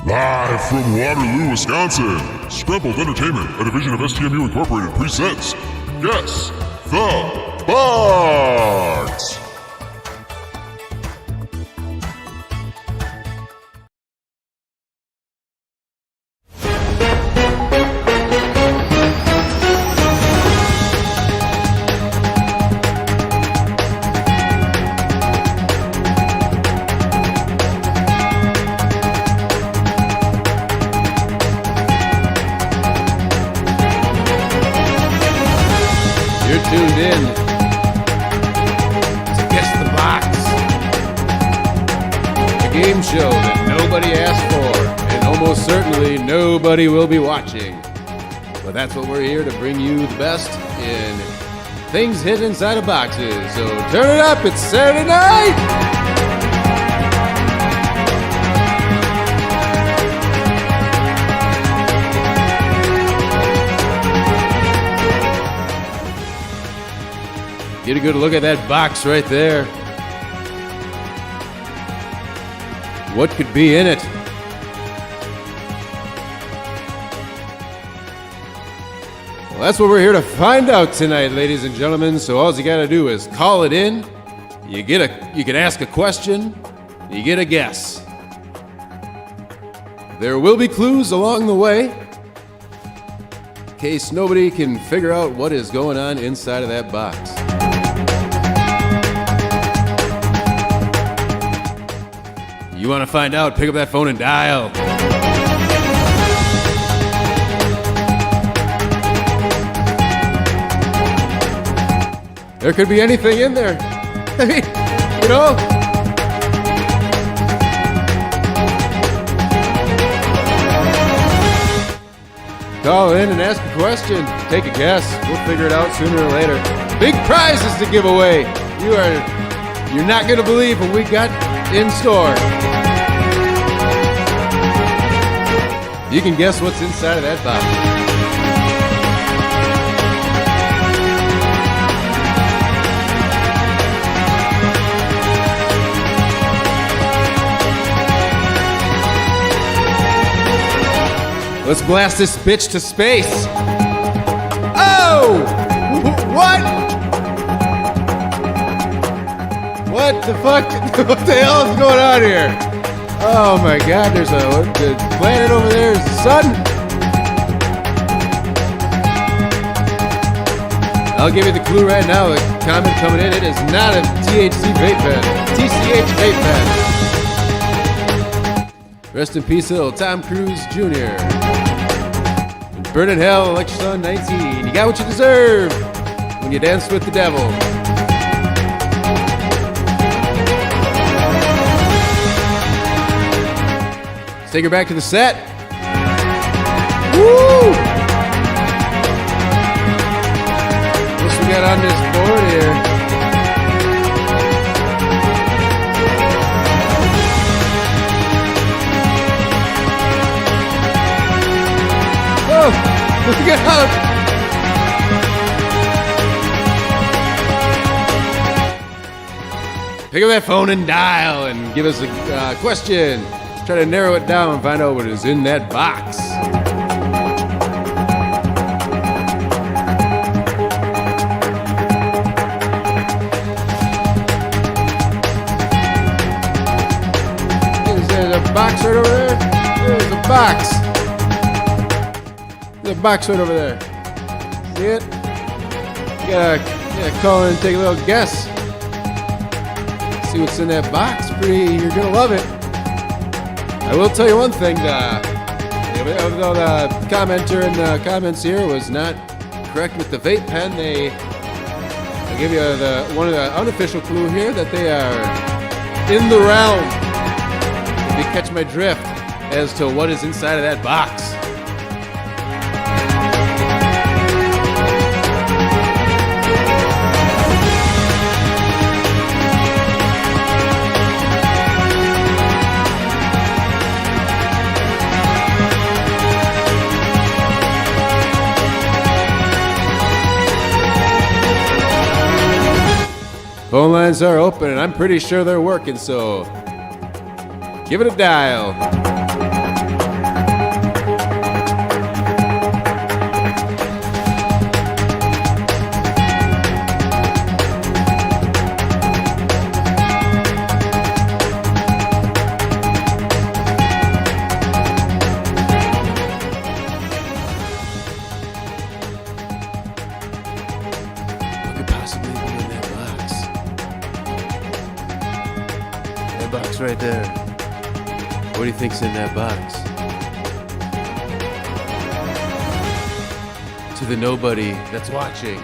Live from Waterloo, Wisconsin, Scremplt Entertainment, a division of STMU Incorporated, presents Guess the Box! You're tuned in to Guess the Box, a game show that nobody asked for, and almost certainly nobody will be watching. But that's what we're here to bring you the best in things hidden inside of boxes. So turn it up, it's Saturday night! Get a good look at that box right there. What could be in it? Well, that's what we're here to find out tonight, ladies and gentlemen. So all you gotta do is call it in. You can ask a question. You get a guess. There will be clues along the way, in case nobody can figure out what is going on inside of that box. You want to find out, pick up that phone and dial. There could be anything in there. I mean, you know. Call in and ask a question. Take a guess. We'll figure it out sooner or later. Big prizes to give away. You're not going to believe what we got in store. You can guess what's inside of that box. Let's blast this bitch to space. Oh! What? What the fuck? What the hell is going on here? Oh my god, there's the planet over there is the sun. I'll give you the clue right now. The comment coming in, it is not a THC vape pen. TCH vape pen. Rest in peace, little Tom Cruise Jr. And burn in hell, Election Sun 19. You got what you deserve when you dance with the devil. Let's take her back to the set. Woo! What's we got on this board here? Oh, look out! Pick up that phone and dial and give us a question. Try to narrow it down and find out what is in that box. Is there a box right over there? There's a box. There's a box right over there. See it? You gotta call in and take a little guess. See what's in that box. You're gonna love it. I will tell you one thing, though the commenter in the comments here was not correct with the vape pen, I give you one of the unofficial clue here that they are in the realm, if you catch my drift, as to what is inside of that box. Phone lines are open, and I'm pretty sure they're working, so give it a dial. What do you think's in that box? To the nobody that's watching,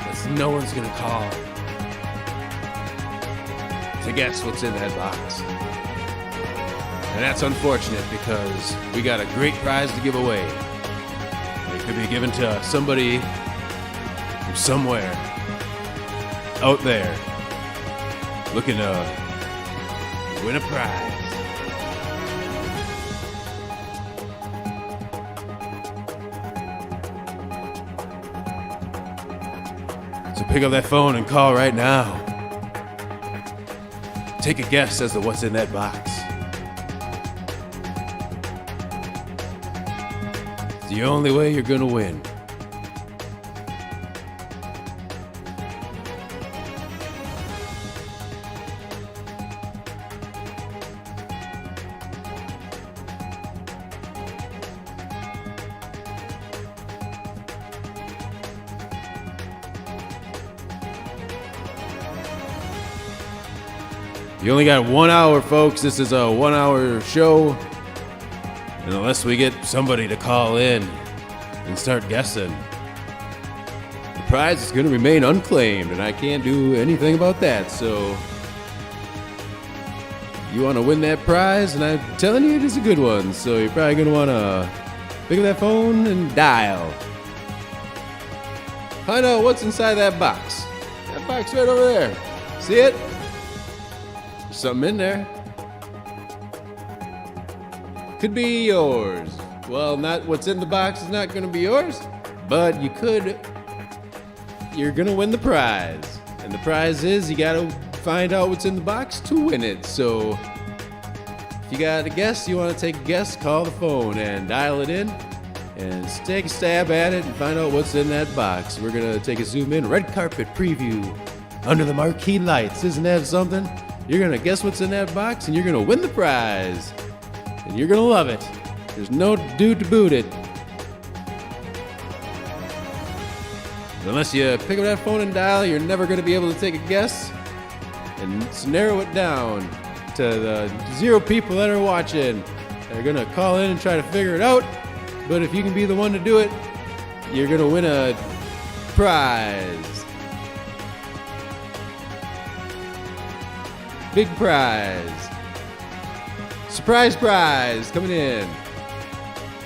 that's no one's gonna call to guess what's in that box. And that's unfortunate because we got a great prize to give away. It could be given to somebody from somewhere out there looking to win a prize. So pick up that phone and call right now. Take a guess as to what's in that box. It's the only way you're gonna win. You only got 1 hour, folks. This is a 1 hour show. And unless we get somebody to call in and start guessing, the prize is going to remain unclaimed, and I can't do anything about that. So, you want to win that prize, and I'm telling you it is a good one. So, you're probably going to want to pick up that phone and dial. Find out what's inside that box. That box right over there. See it? There's something in there. Could be yours. Well, not what's in the box is not going to be yours, but you're going to win the prize. And the prize is you got to find out what's in the box to win it. So if you got a guess, you want to take a guess, call the phone and dial it in and take a stab at it and find out what's in that box. We're going to take a zoom in, red carpet preview under the marquee lights. Isn't that something? You're going to guess what's in that box and you're going to win the prize. And you're going to love it. There's no dude to boot it. But unless you pick up that phone and dial, you're never going to be able to take a guess and narrow it down to the 0 people that are watching. They're going to call in and try to figure it out. But if you can be the one to do it, you're going to win a prize. Big prize. Surprise prize coming in.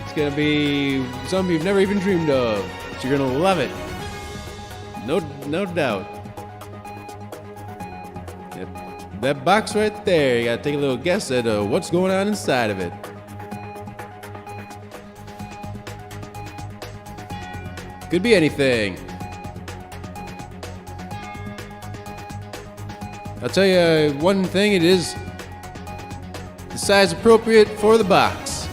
It's going to be something you've never even dreamed of. But you're going to love it. No doubt. Yep. That box right there, you got to take a little guess at what's going on inside of it. Could be anything. I'll tell you one thing, it is the size appropriate for the box.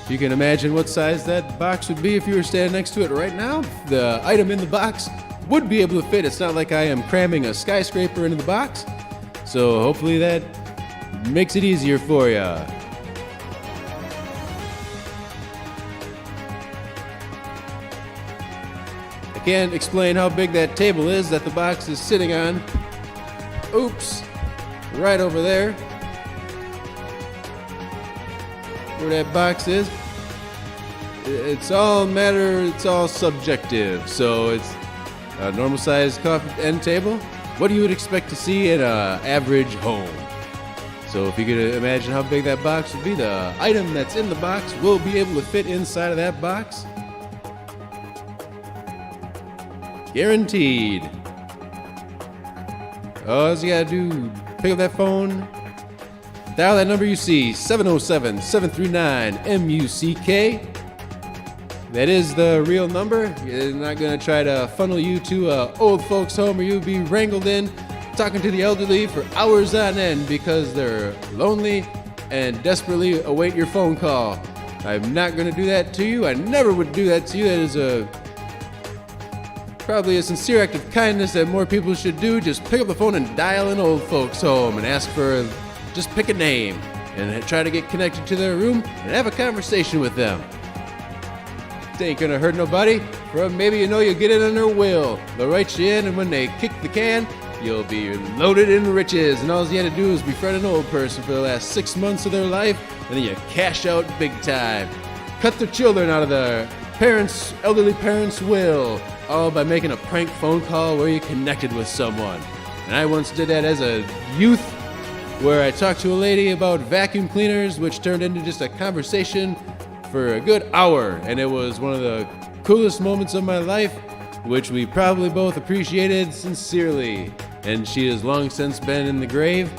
You can imagine what size that box would be if you were standing next to it right now. The item in the box would be able to fit. It's not like I am cramming a skyscraper into the box. So hopefully that makes it easier for you. I can't explain how big that table is that the box is sitting on. Oops, right over there. Where that box is. It's all subjective. So it's a normal sized coffee end table. What you would expect to see in an average home. So if you could imagine how big that box would be, the item that's in the box will be able to fit inside of that box. Guaranteed. All you gotta do, pick up that phone, dial that number you see, 707-739-MUCK. That is the real number. It's not gonna try to funnel you to an old folks home where you'll be wrangled in, talking to the elderly for hours on end because they're lonely and desperately await your phone call. I'm not gonna do that to you. I never would do that to you. That is probably a sincere act of kindness that more people should do. Just pick up the phone and dial an old folks home and ask for, just pick a name and try to get connected to their room and have a conversation with them. It ain't gonna hurt nobody. Or maybe you'll get it on their will. They'll write you in, and when they kick the can, you'll be loaded in riches, and all you had to do is befriend an old person for the last 6 months of their life, and then you cash out big time. Cut their children out of their elderly parents' will, all by making a prank phone call where you connected with someone. And I once did that as a youth, where I talked to a lady about vacuum cleaners, which turned into just a conversation for a good hour, and it was one of the coolest moments of my life, which we probably both appreciated sincerely. And she has long since been in the grave,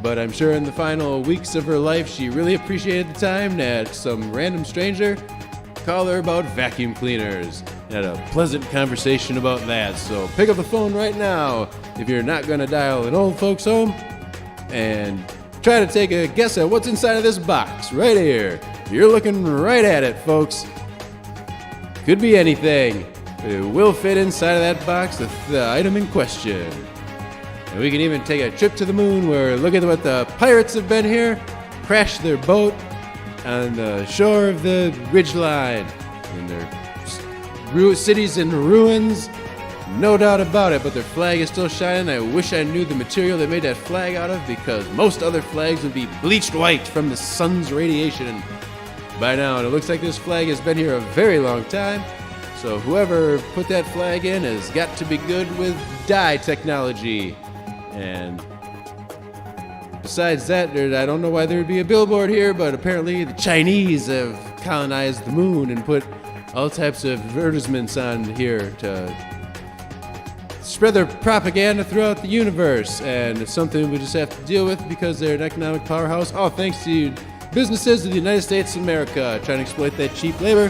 but I'm sure in the final weeks of her life she really appreciated the time that some random stranger called her about vacuum cleaners. Had a pleasant conversation about that. So pick up the phone right now if you're not going to dial an old folks home, and try to take a guess at what's inside of this box right here. You're looking right at it, folks. Could be anything. It will fit inside of that box, the item in question. And we can even take a trip to the moon, where look at what the pirates have been here, crashed their boat on the shore of the ridgeline, and their cities in ruins. No doubt about it, but their flag is still shining. I wish I knew the material they made that flag out of, because most other flags would be bleached white from the sun's radiation by now. And it looks like this flag has been here a very long time. So whoever put that flag in has got to be good with dye technology. And besides that, I don't know why there would be a billboard here, but apparently the Chinese have colonized the moon and put all types of advertisements on here to spread their propaganda throughout the universe, and it's something we just have to deal with because they're an economic powerhouse, all thanks to businesses of the United States of America trying to exploit that cheap labor,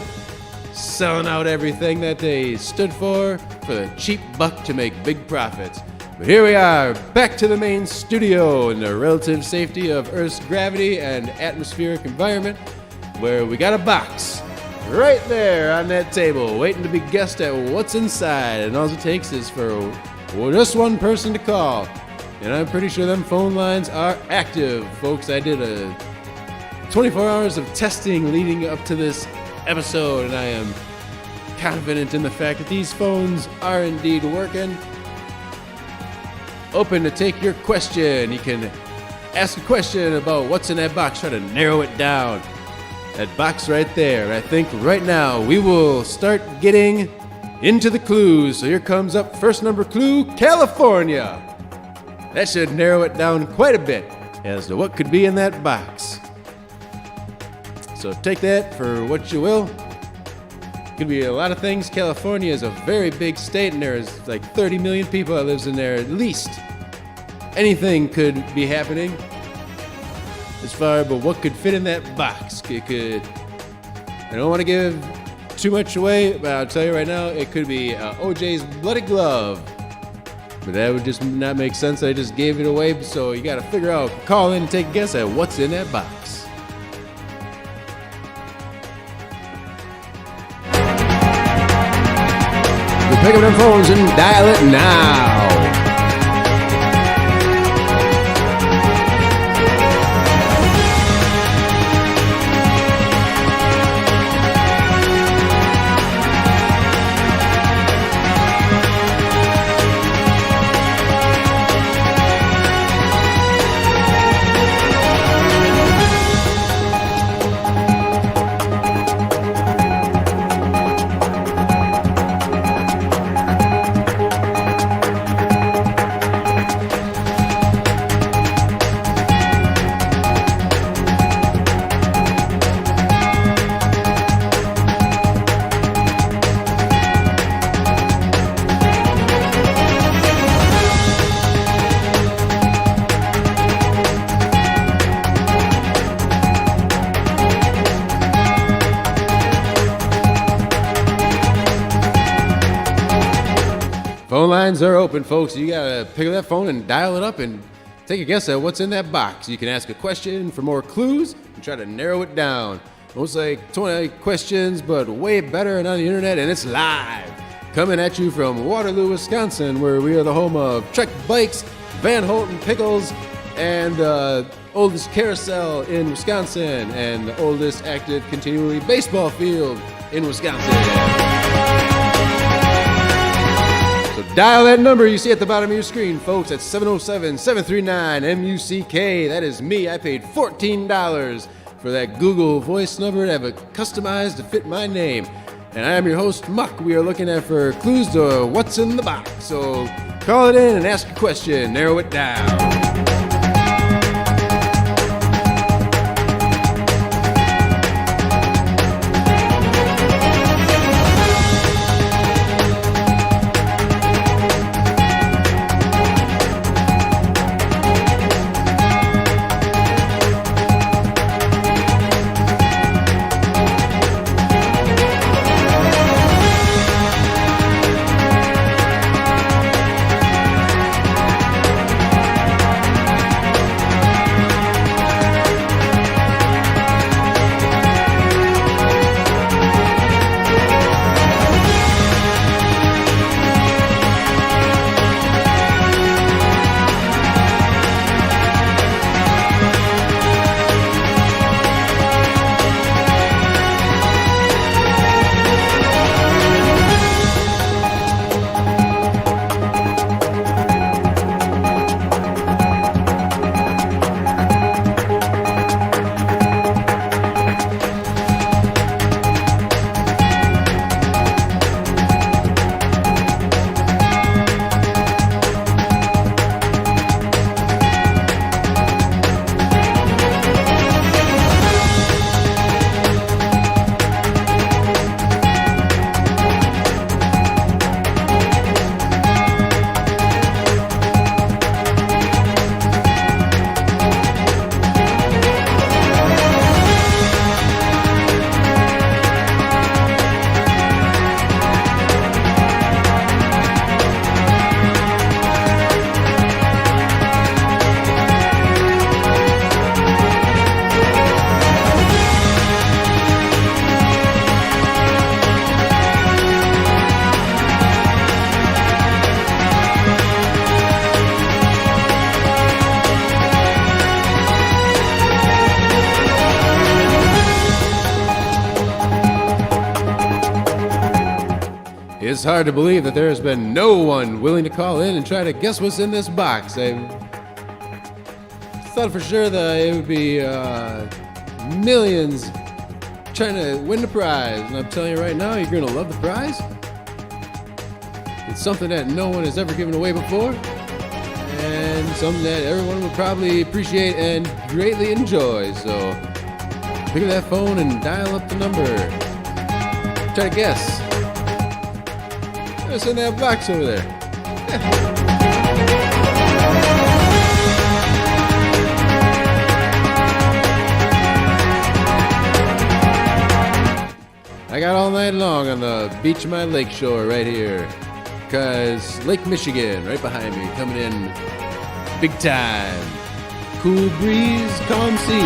selling out everything that they stood for the cheap buck to make big profits. But here we are, back to the main studio in the relative safety of Earth's gravity and atmospheric environment, where we got a box right there on that table, waiting to be guessed at what's inside, and all it takes is for just one person to call. And I'm pretty sure them phone lines are active, folks. I did a 24 hours of testing leading up to this episode, and I am confident in the fact that these phones are indeed working. Open to take your question. You can ask a question about what's in that box, try to narrow it down. That box right there. I think right now we will start getting into the clues. So here comes up first number clue, California. That should narrow it down quite a bit as to what could be in that box. So take that for what you will. Could be a lot of things. California is a very big state, and there's like 30 million people that lives in there at least. Anything could be happening. As far as what could fit in that box, I don't want to give too much away, but I'll tell you right now, it could be OJ's bloody glove. But that would just not make sense. I just gave it away, so you got to figure out, call in and take a guess at what's in that box. So pick up them phones and dial it now. Phone lines are open, folks. You gotta pick up that phone and dial it up and take a guess at what's in that box. You can ask a question for more clues and try to narrow it down. Most like 20 questions, but way better and on the internet, and it's live. Coming at you from Waterloo, Wisconsin, where we are the home of Trek Bikes, Van Holten Pickles, and the oldest carousel in Wisconsin, and the oldest active continually baseball field in Wisconsin. So Dial that number you see at the bottom of your screen, folks. That's 707-739-MUCK. That is me. I paid $14 for that Google Voice number to have it customized to fit my name. And I am your host, Muck. We are looking at for clues to what's in the box. So call it in and ask a question. Narrow it down. It's hard to believe that there has been no one willing to call in and try to guess what's in this box. I thought for sure that it would be millions trying to win the prize. And I'm telling you right now, you're going to love the prize. It's something that no one has ever given away before. And something that everyone will probably appreciate and greatly enjoy. So pick up that phone and dial up the number. Try to guess. What's in that box over there? I got all night long on the beach of my lake shore right here. Because Lake Michigan right behind me, coming in big time. Cool breeze, calm sea.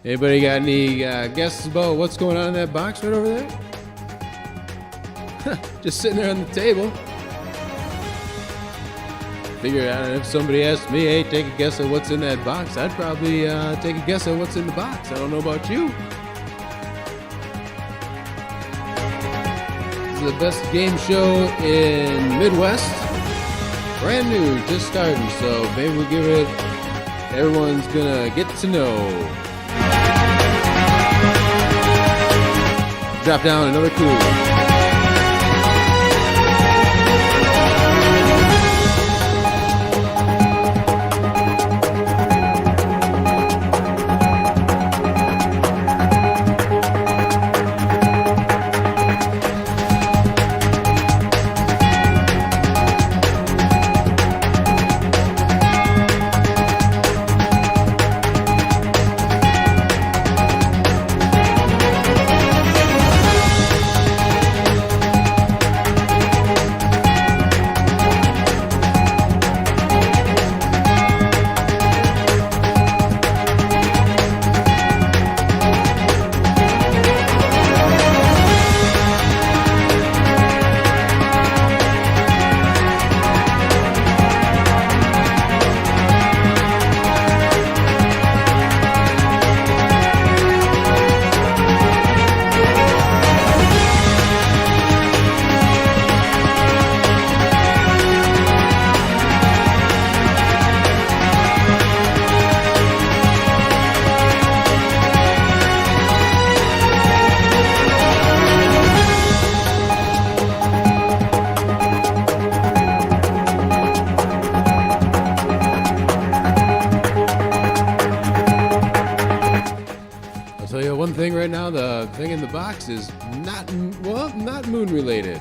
Anybody got any guesses about what's going on in that box right over there? Just sitting there on the table. Figure out if somebody asked me, hey, take a guess at what's in that box, I'd probably take a guess at what's in the box. I don't know about you. This is the best game show in Midwest. Brand new, just starting, so maybe we'll give it, everyone's gonna get to know. Drop down another clue. thing right now, the thing in the box is not moon related.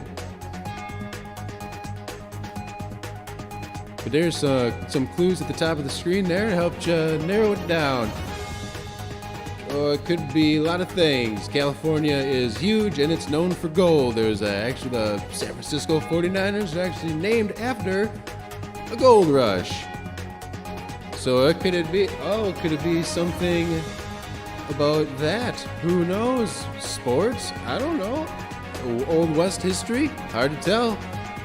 But there's some clues at the top of the screen there to help you narrow it down. Or it could be a lot of things. California is huge and it's known for gold. There's actually the San Francisco 49ers are actually named after a gold rush. So could it be something about that? Who knows? Sports? I don't know. Old West history? Hard to tell.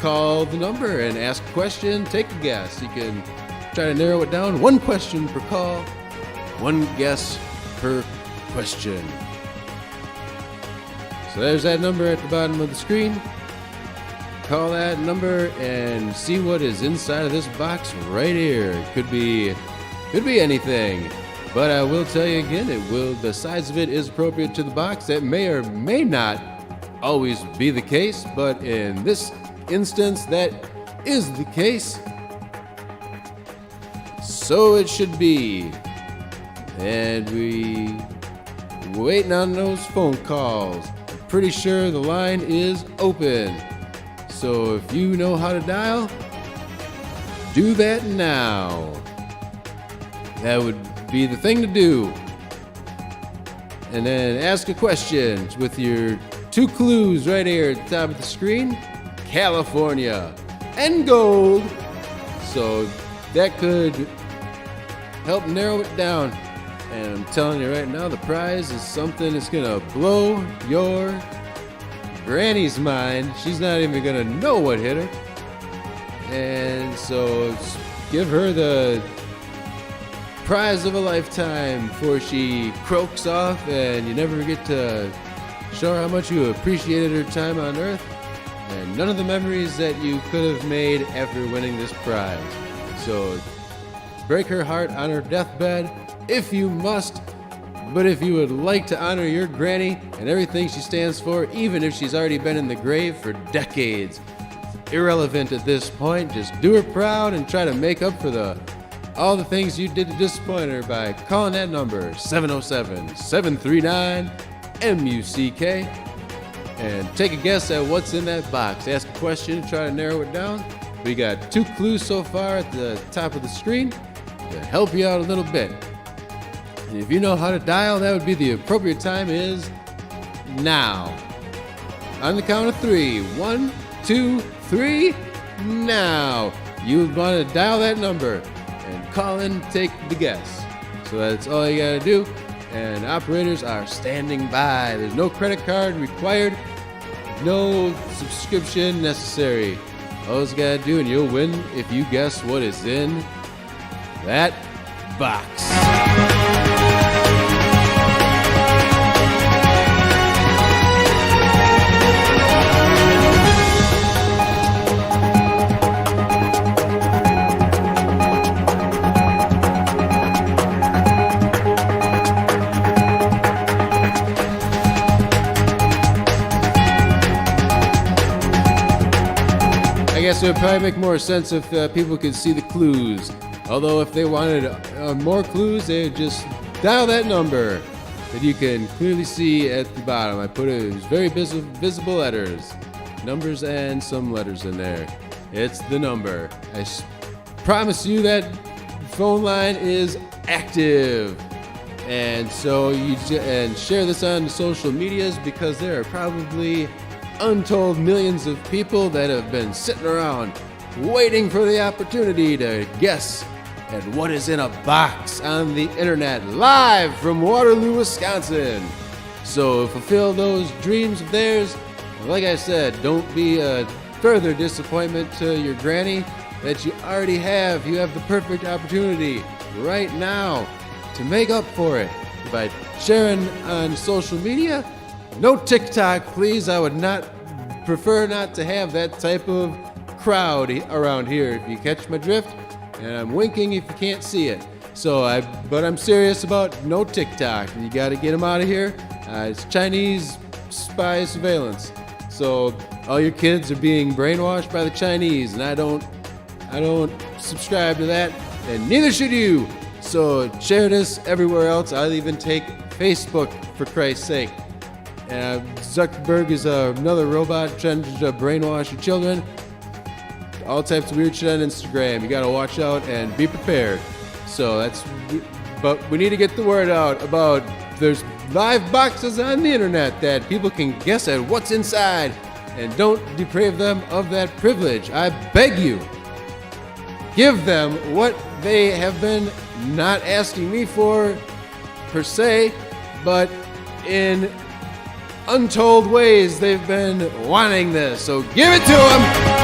Call the number and ask a question, take a guess. You can try to narrow it down. One question per call, one guess per question. So there's that number at the bottom of the screen. Call that number and see what is inside of this box right here. It could be anything. But I will tell you again, the size of it is appropriate to the box. That may or may not always be the case, but in this instance, that is the case. So it should be. And we waiting on those phone calls. I'm pretty sure the line is open. So if you know how to dial, do that now. That would be the thing to do. And then ask a question with your two clues right here at the top of the screen. California and gold. So that could help narrow it down. And I'm telling you right now, the prize is something that's gonna blow your granny's mind. She's not even gonna know what hit her. And so give her the prize of a lifetime before she croaks off and you never get to show her how much you appreciated her time on Earth and none of the memories that you could have made after winning this prize. So break her heart on her deathbed if you must, but if you would like to honor your granny and everything she stands for, even if she's already been in the grave for decades, irrelevant at this point. Just do her proud and try to make up for all the things you did to disappoint her by calling that number 707-739-MUCK and take a guess at what's in that box. Ask a question, try to narrow it down. We got two clues so far at the top of the screen to help you out a little bit. And if you know how to dial, that would be the appropriate time is now. On the count of 3. 1, 2, 3, now. You would want to dial that number and call in, take the guess. So that's all you gotta do. And operators are standing by. There's no credit card required, no subscription necessary. All you gotta do and you'll win if you guess what is in that box. I guess it would probably make more sense if people could see the clues. Although if they wanted more clues, they would just dial that number that you can clearly see at the bottom. I put it as very visible letters, numbers and some letters in there. It's the number. I promise you that phone line is active. And so and share this on social medias because there are probably untold millions of people that have been sitting around waiting for the opportunity to guess at what is in a box on the internet live from Waterloo, Wisconsin. So fulfill those dreams of theirs. Like I said, don't be a further disappointment to your granny that you already have. You have the perfect opportunity right now to make up for it by sharing on social media. No TikTok, please. I would prefer not to have that type of crowd around here, if you catch my drift. And I'm winking if you can't see it. But I'm serious about no TikTok. You got to get them out of here. It's Chinese spy surveillance. So all your kids are being brainwashed by the Chinese, and I don't subscribe to that, and neither should you. So share this everywhere else. I'll even take Facebook, for Christ's sake. Zuckerberg is another robot trying to brainwash your children. All types of weird shit on Instagram. You gotta watch out and be prepared. But we need to get the word out about there's live boxes on the internet that people can guess at what's inside, and don't deprive them of that privilege. I beg you, give them what they have been not asking me for per se, but in untold ways they've been wanting this. So give it to them.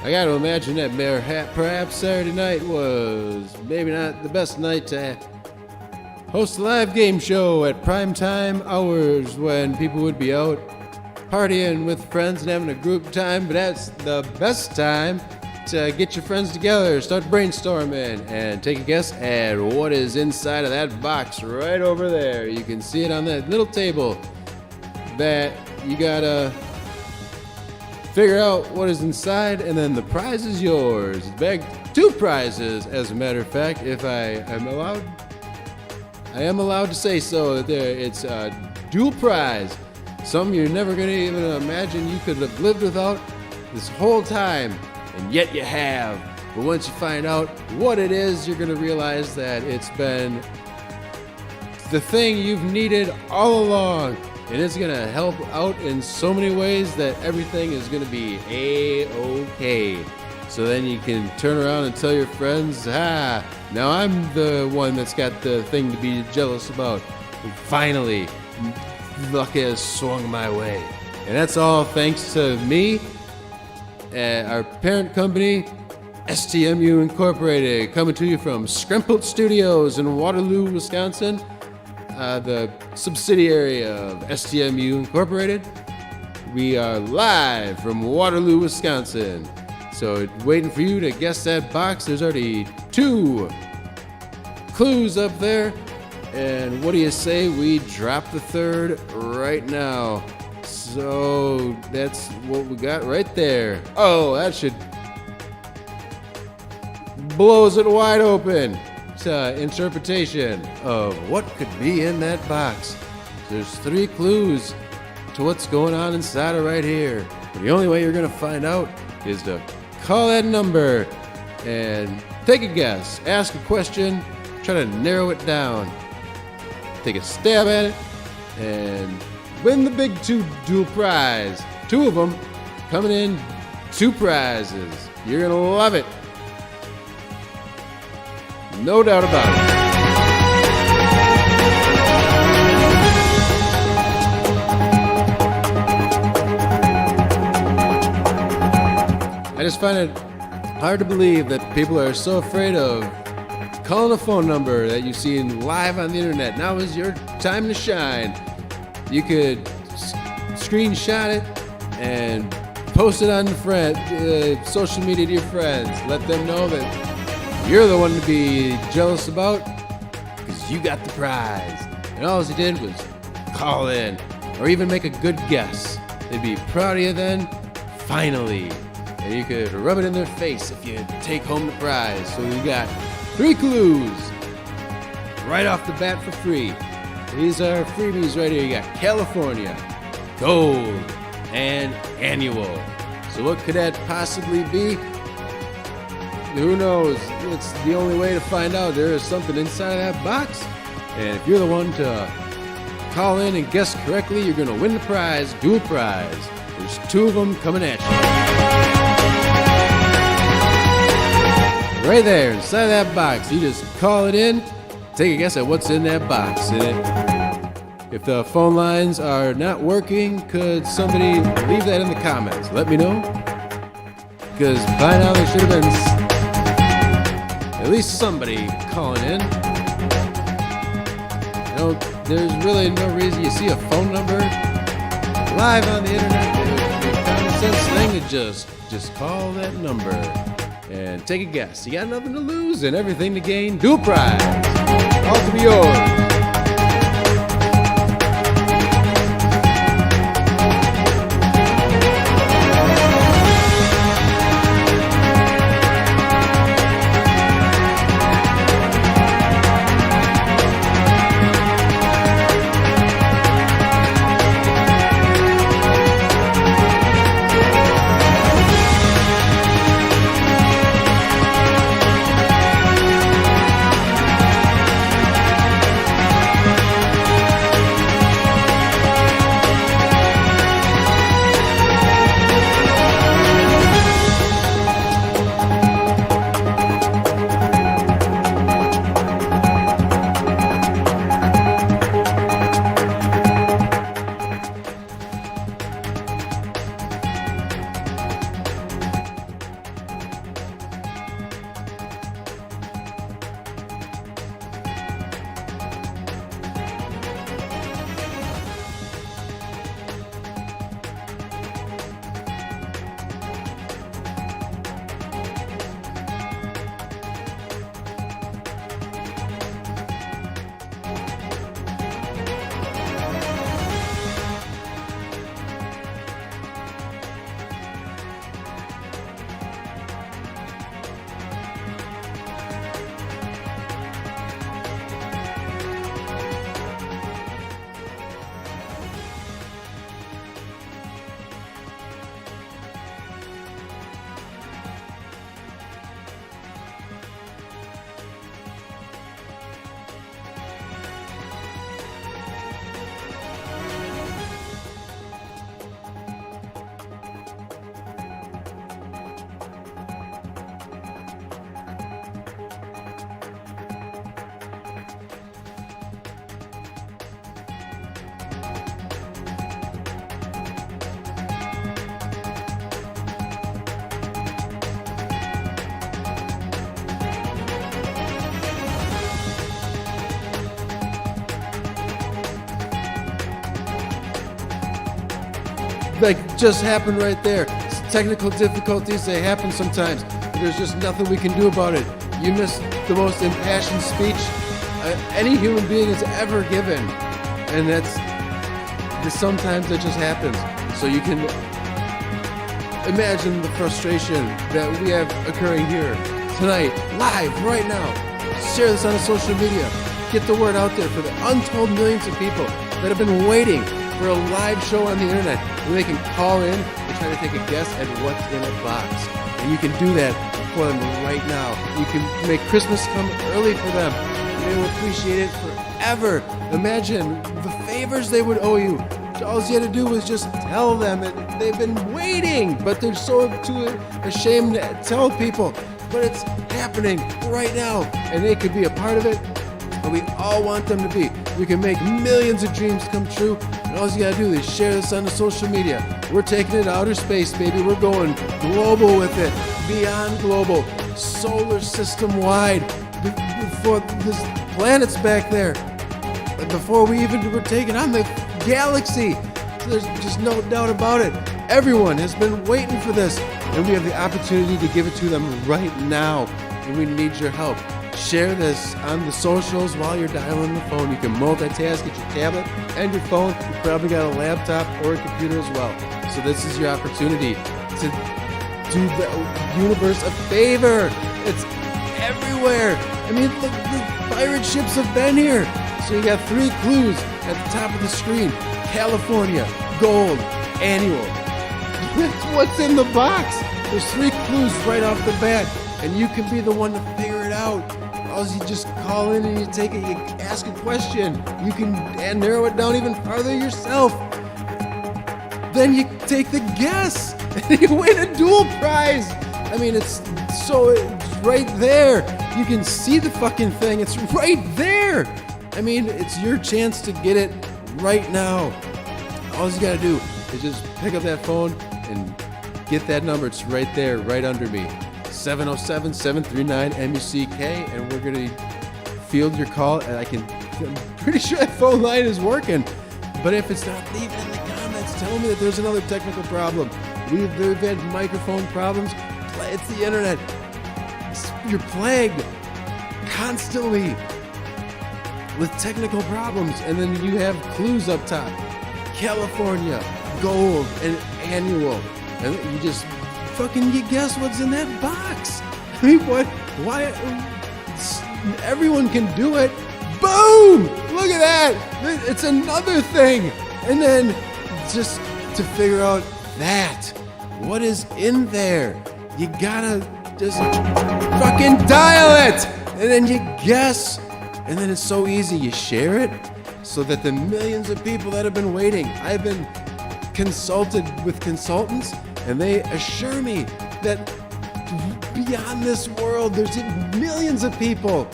I got to imagine that perhaps Saturday night was maybe not the best night to host a live game show at prime time hours when people would be out partying with friends and having a group time, but that's the best time to get your friends together, start brainstorming, and take a guess at what is inside of that box right over there. You can see it on that little table that you gotta figure out what is inside, and then the prize is yours. Bag 2 prizes, as a matter of fact, if I am allowed. I am allowed to say so. It's a dual prize. Something you're never going to even imagine you could have lived without this whole time, and yet you have. But once you find out what it is, you're going to realize that it's been the thing you've needed all along. And it's going to help out in so many ways that everything is going to be A-okay. So then you can turn around and tell your friends, now I'm the one that's got the thing to be jealous about. And finally, luck has swung my way. And that's all thanks to me, our parent company, STMU Incorporated, coming to you from Scremplt Studios in Waterloo, Wisconsin. The subsidiary of STMU Incorporated. We are live from Waterloo, Wisconsin. So waiting for you to guess that box. There's already 2 clues up there. And what do you say we drop the 3rd right now? So that's what we got right there. Oh, that should blows it wide open. Interpretation of what could be in that box. There's 3 clues to what's going on inside of right here. But the only way you're going to find out is to call that number and take a guess, ask a question, try to narrow it down, take a stab at it, and win the big 2 dual prize. 2 of them coming in 2 prizes. You're going to love it. No doubt about it. I just find it hard to believe that people are so afraid of calling a phone number that you've seen live on the internet. Now is your time to shine. You could screenshot it and post it on social media to your friends. Let them know that you're the one to be jealous about because you got the prize. And all he did was call in or even make a good guess. They'd be proud of you then, finally. And you could rub it in their face if you take home the prize. So you got 3 clues right off the bat for free. These are freebies right here. You got California, Gold, and Annual. So what could that possibly be? Who knows? It's the only way to find out. There is something inside of that box. And if you're the one to call in and guess correctly, you're going to win the prize, dual prize. There's 2 of them coming at you. Right there, inside of that box. You just call it in, take a guess at what's in that box. And if the phone lines are not working, could somebody leave that in the comments? Let me know. Because by now there should have been at least somebody calling in. You know, there's really no reason you see a phone number live on the internet. It would be a common sense thing to just call that number and take a guess. You got nothing to lose and everything to gain. Dual prize. All to be yours. Like just happened right there. Technical difficulties, they happen sometimes. There's just nothing we can do about it. You missed the most impassioned speech any human being has ever given. And sometimes that just happens. So you can imagine the frustration that we have occurring here tonight, live, right now. Share this on social media. Get the word out there for the untold millions of people that have been waiting for a live show on the internet where they can call in and try to take a guess at what's in a box. And you can do that for them right now. You can make Christmas come early for them. They will appreciate it forever. Imagine the favors they would owe you. All you had to do was just tell them that they've been waiting, but they're so too ashamed to tell people. But it's happening right now, and they could be a part of it, and we all want them to be. We can make millions of dreams come true, and all you gotta do is share this on the social media. We're taking it to outer space, baby. We're going global with it, beyond global, solar system wide. Before this planet's back there, before we even were taken on the galaxy. So there's just no doubt about it. Everyone has been waiting for this, and we have the opportunity to give it to them right now, and we need your help. Share this on the socials while you're dialing the phone. You can multitask, get your tablet and your phone. You probably got a laptop or a computer as well. So this is your opportunity to do the universe a favor. It's everywhere. I mean, look, the pirate ships have been here. So you got 3 clues at the top of the screen. California, gold, annual. That's what's in the box. There's 3 clues right off the bat, and you can be the one to figure it out. All you just call in and you take it, you ask a question. You can narrow it down even farther yourself. Then you take the guess, and you win a dual prize. I mean, it's right there. You can see the fucking thing. It's right there. I mean, it's your chance to get it right now. All you gotta do is just pick up that phone and get that number. It's right there, right under me. 707-739-MUCK, and we're gonna field your call. And I'm pretty sure that phone line is working. But if it's not, leave it in the comments. Tell me that there's another technical problem. We've had microphone problems. It's the internet. You're plagued constantly with technical problems, and then you have clues up top. California, gold, and annual. And you just you guess what's in that box. I mean, what? Why? Everyone can do it. Boom! Look at that. It's another thing. And then just to figure out that, what is in there? You gotta just fucking dial it. And then you guess. And then it's so easy. You share it so that the millions of people that have been waiting, I've been consulted with consultants, and they assure me that beyond this world, there's millions of people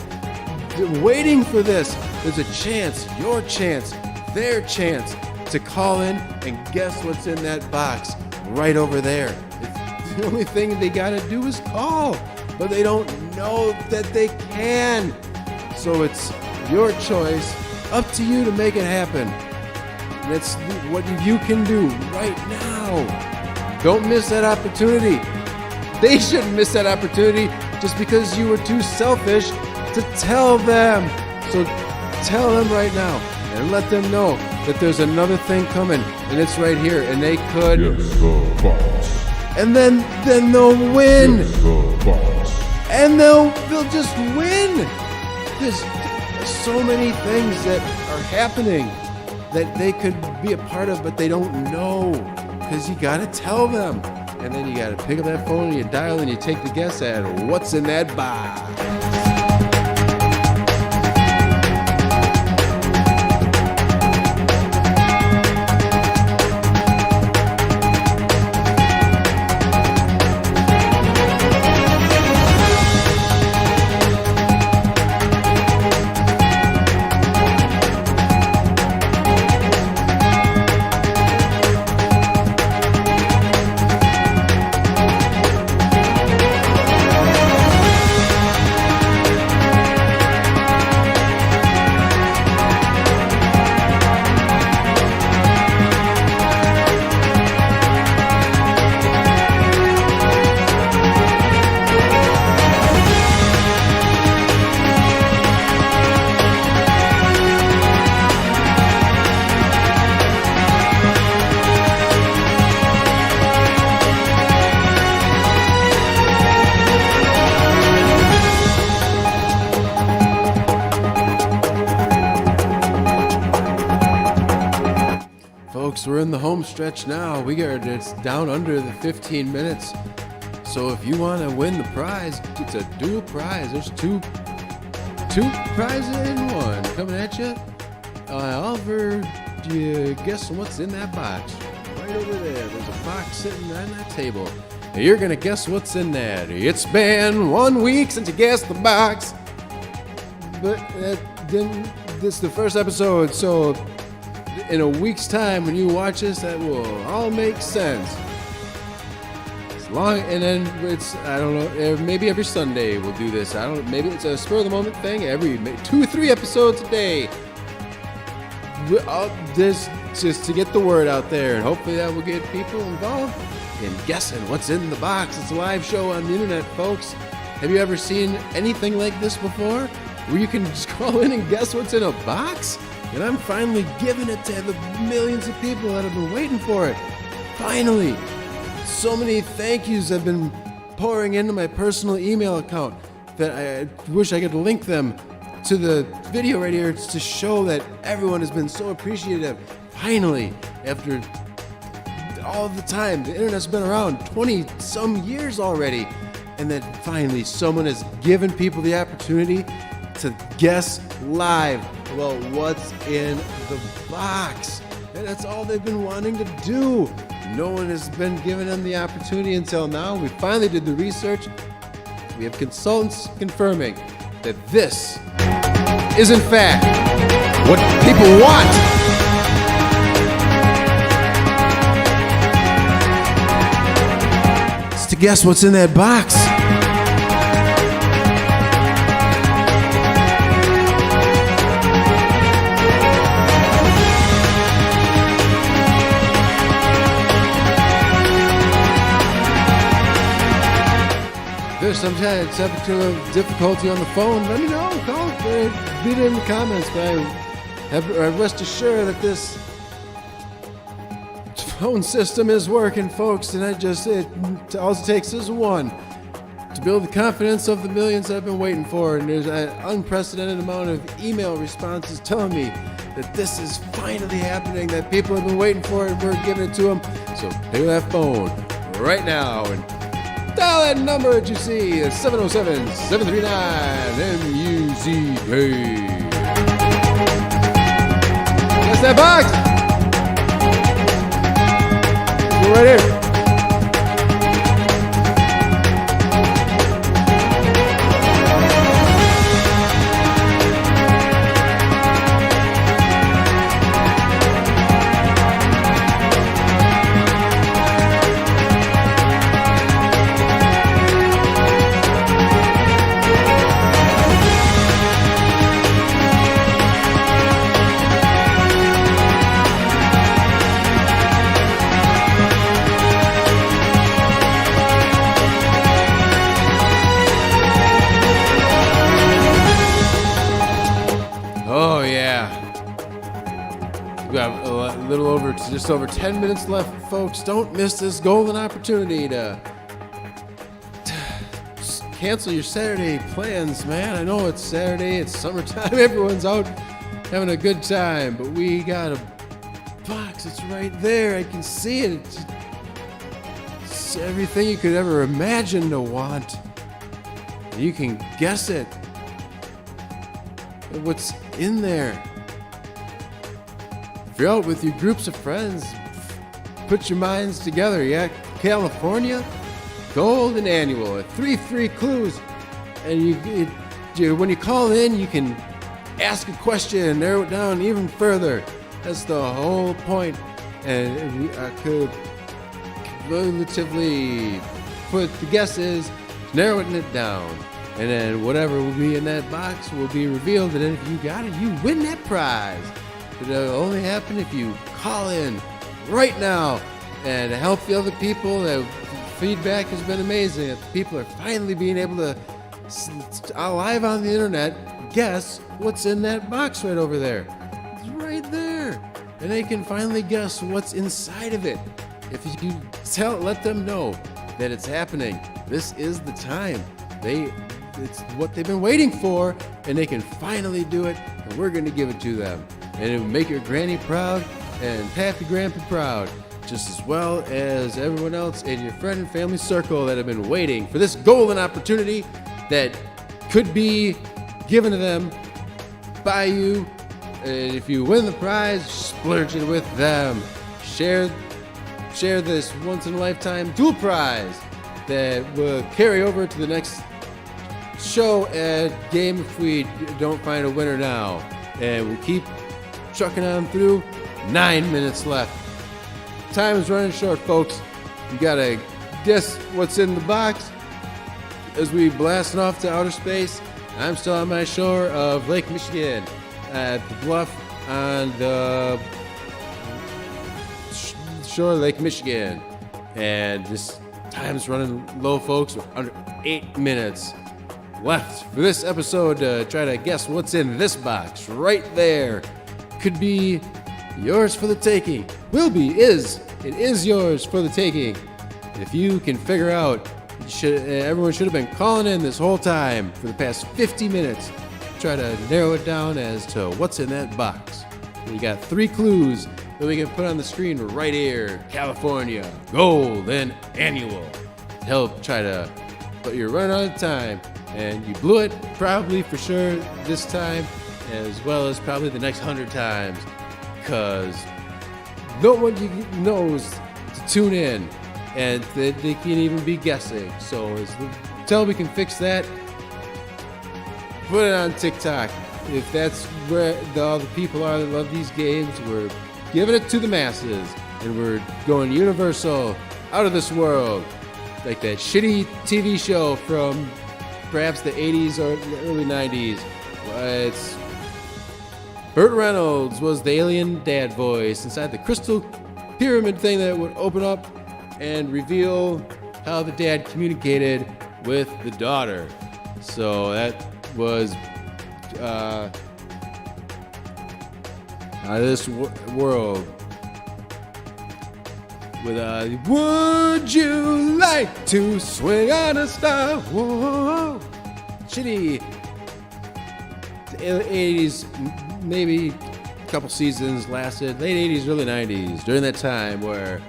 waiting for this. There's a chance, your chance, their chance to call in and guess what's in that box right over there. The only thing they gotta do is call, but they don't know that they can. So it's your choice, up to you to make it happen. That's what you can do right now. Don't miss that opportunity. They shouldn't miss that opportunity just because you were too selfish to tell them. So tell them right now and let them know that there's another thing coming, and it's right here, and they could. Guess the box. And then they'll win. Guess the box. And they'll just win. There's so many things that are happening that they could be a part of, but they don't know, because you gotta tell them. And then you gotta pick up that phone and you dial and you take the guess at what's in that box. Folks, we're in the home stretch now. It's down under the 15 minutes. So if you want to win the prize, it's a dual prize. There's two prizes in one coming at you. Oliver, do you guess what's in that box? Right over there. There's a box sitting on that table. And you're going to guess what's in that. It's been 1 week since you guessed the box. But then this is the first episode, so in a week's time when you watch this, that will all make sense. And then I don't know, maybe every Sunday we'll do this. Maybe it's a spur of the moment thing. Every 2 or 3 episodes a day. This just to get the word out there, and hopefully that will get people involved in guessing what's in the box. It's a live show on the internet, folks. Have you ever seen anything like this before, where you can just call in and guess what's in a box? And I'm finally giving it to the millions of people that have been waiting for it. Finally. So many thank yous have been pouring into my personal email account that I wish I could link them to the video right here to show that everyone has been so appreciative. Finally, after all the time, the internet's been around 20 some years already, and that finally someone has given people the opportunity to guess live, well, what's in the box. And that's all they've been wanting to do. No one has been given them the opportunity until now. We finally did the research. We have consultants confirming that this is in fact what people want. It's to guess what's in that box. There's some kind of technical difficulty on the phone, let me know. Call it, leave it in the comments. But I rest assured that this phone system is working, folks. And all it takes is one to build the confidence of the millions I've been waiting for. And there's an unprecedented amount of email responses telling me that this is finally happening, that people have been waiting for it, and we're giving it to them. So pick up that phone right now and dial that number that you see, 707-739-MUZK. Guess that box. Go right here. Oh yeah, we got just over 10 minutes left, folks. Don't miss this golden opportunity to cancel your Saturday plans, man. I know it's Saturday, it's summertime, everyone's out having a good time, but we got a box. It's right there. I can see it. It's everything you could ever imagine to want. You can guess it. What's in there? If you're out with your groups of friends, put your minds together. Yeah, California Golden Annual, 3 free clues, and when you call in, you can ask a question and narrow it down even further. That's the whole point. And I could relatively put the guesses, narrowing it down. And then whatever will be in that box will be revealed. And then if you got it, you win that prize. It'll only happen if you call in right now and help the other people. The feedback has been amazing. People are finally being able to, live on the internet, guess what's in that box right over there. It's right there. And they can finally guess what's inside of it. If you let them know that it's happening, this is the time. It's what they've been waiting for, and they can finally do it, and we're going to give it to them. And it will make your granny proud and Pappy Grandpa proud, just as well as everyone else in your friend and family circle that have been waiting for this golden opportunity that could be given to them by you. And if you win the prize, splurge it with them. Share this once-in-a-lifetime dual prize that will carry over to the next show and game if we don't find a winner now. And we'll keep trucking on through. 9 minutes left. Time is running short, folks. You gotta guess what's in the box as we blast off to outer space. I'm still on my shore of Lake Michigan at the bluff on the shore of Lake Michigan. And this time's running low, folks. We're under 8 minutes left for this episode to try to guess what's in this box right there. Could be yours for the taking. Will be, it is yours for the taking. If you can figure out, everyone should have been calling in this whole time for the past 50 minutes. try to narrow it down as to what's in that box. We got 3 clues that we can put on the screen right here. California, gold, and annual. To help try to, but you're running out of time, and you blew it probably for sure this time, as well as probably the next 100 times, because no one knows to tune in, and they can't even be guessing. So until we can fix that, put it on TikTok. If that's where all the people are that love these games, we're giving it to the masses, and we're going universal, out of this world, like that shitty TV show from perhaps the 80s or the early 90s. It's Burt Reynolds was the alien dad voice inside the crystal pyramid thing that would open up and reveal how the dad communicated with the daughter. So that was out of this world. With would you like to swing on a star? Whoa, shitty 80s, maybe a couple seasons lasted, late 80s, early 90s, during that time where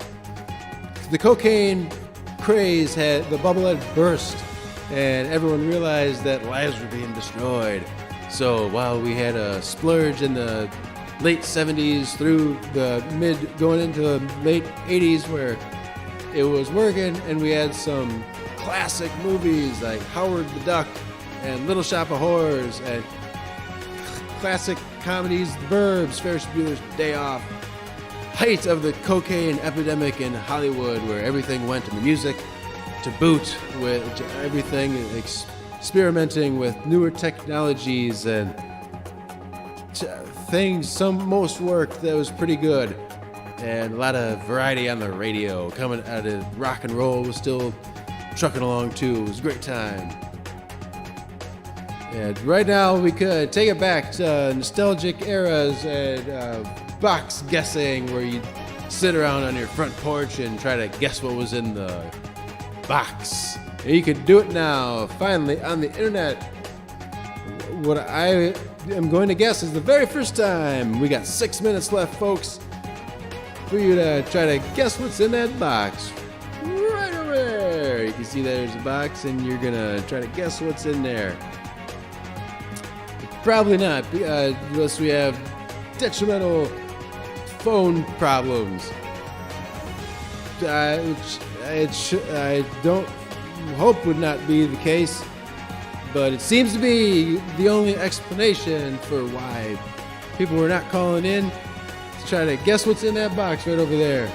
the cocaine craze the bubble had burst, and everyone realized that lives were being destroyed. So while we had a splurge in the late 70s through the going into the late 80s where it was working, and we had some classic movies like Howard the Duck and Little Shop of Horrors, and classic comedies, The Burbs, Ferris Bueller's Day Off. Height of the cocaine epidemic in Hollywood, where everything went to the music to boot, with everything experimenting with newer technologies and things. Most work that was pretty good, and a lot of variety on the radio coming out of rock and roll was still trucking along too. It was a great time. And right now we could take it back to nostalgic eras and box guessing, where you sit around on your front porch and try to guess what was in the box. And you can do it now, finally, on the internet. What I am going to guess is the very first time. We got 6 minutes left, folks, for you to try to guess what's in that box. Right over there. You can see there's a box, and you're going to try to guess what's in there. Probably not, unless we have detrimental phone problems, which I don't hope would not be the case, but it seems to be the only explanation for why people were not calling in to try to guess what's in that box right over there.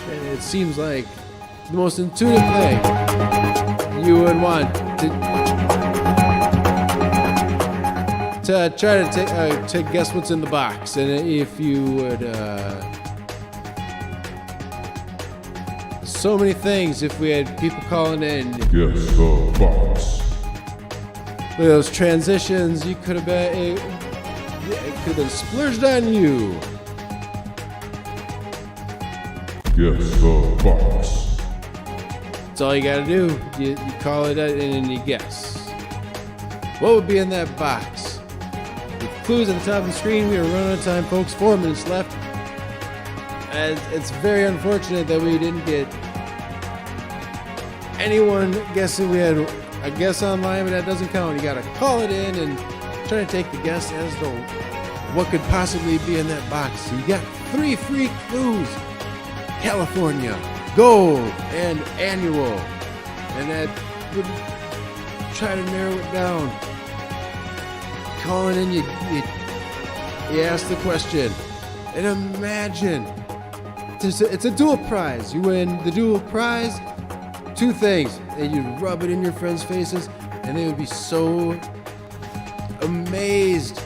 And it seems like the most intuitive thing you would want to try to guess what's in the box. And if you would, so many things if we had people calling in. Guess the box. Look at those transitions. You could have been, it could have splurged on you. Guess the box. That's all you gotta do. You call it in and you guess. What would be in that box? Clues at the top of the screen. We are running out of time, folks. 4 minutes left. And it's very unfortunate that we didn't get anyone guessing. We had a guess online, but that doesn't count. You gotta call it in and try to take the guess as to what could possibly be in that box. So you got 3 free clues: California, gold, and annual. And that would try to narrow it down. Calling in, you ask the question, and imagine it's a dual prize. You win the dual prize, 2 things, and you rub it in your friends' faces, and they would be so amazed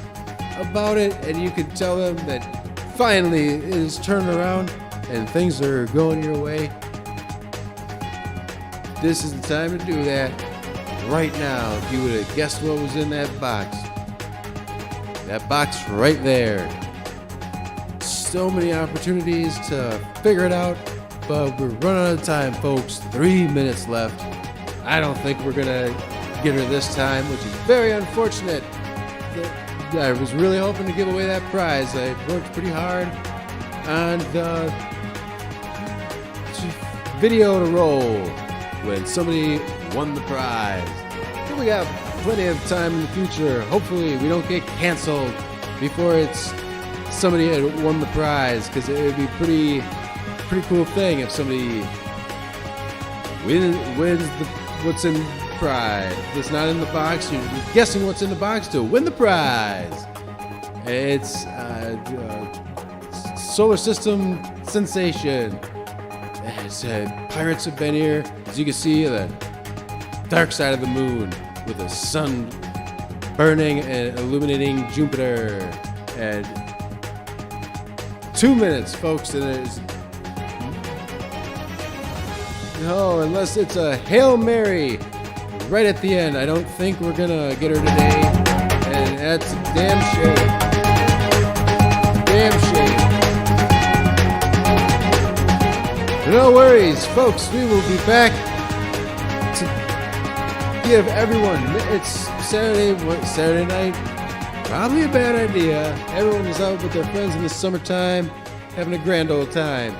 about it, and you could tell them that finally it is turned around and things are going your way. This is the time to do that right now. If you would have guessed what was in that box. That box right there. So many opportunities to figure it out, but we're running out of time, folks. 3 minutes left. I don't think we're gonna get her this time, which is very unfortunate. I was really hoping to give away that prize. I worked pretty hard on the video to roll when somebody won the prize. So we got plenty of time in the future. Hopefully we don't get canceled before it's somebody had won the prize, because it would be pretty cool thing if somebody wins what's in the prize. If it's not in the box, you're guessing what's in the box to win the prize. It's solar system sensation. It's pirates have been here, as you can see, the dark side of the moon with the sun burning and illuminating Jupiter. And 2 minutes, folks, and there's no, unless it's a Hail Mary right at the end. I don't think we're gonna get her today, and that's a damn shame. Damn shame. No worries, folks. We will be back to give everyone. It's Saturday night. Probably a bad idea. Everyone is out with their friends in the summertime, having a grand old time.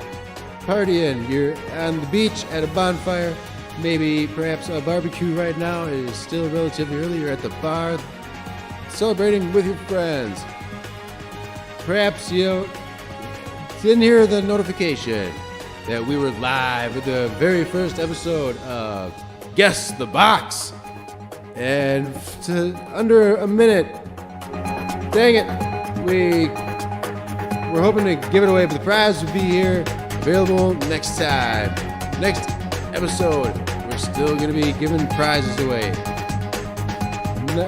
Partying. You're on the beach at a bonfire, maybe perhaps a barbecue right now. It is still relatively early. You're at the bar celebrating with your friends. Perhaps you didn't hear the notification that we were live with the very first episode of Guess the Box. And to under a minute, dang it, we're hoping to give it away, but the prize will be here, available next time. Next episode, we're still going to be giving prizes away.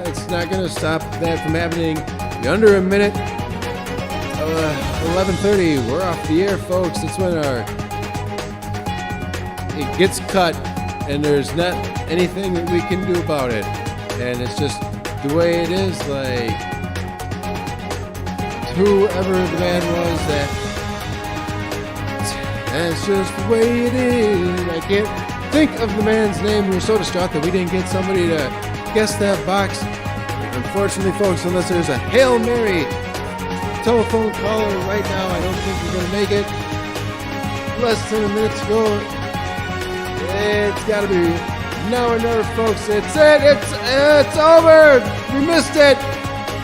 It's not going to stop that from happening. Under a minute, 11:30, we're off the air, folks. That's when it gets cut, and there's not anything that we can do about it. And it's just the way it is, like whoever the man was, that's just the way it is. I can't think of the man's name. We're so distraught that we didn't get somebody to guess that box. Unfortunately, folks, unless there's a Hail Mary telephone caller right now, I don't think we're going to make it. Less than a minute to go. It's got to be now or never, folks. It's it. It's over. We missed it.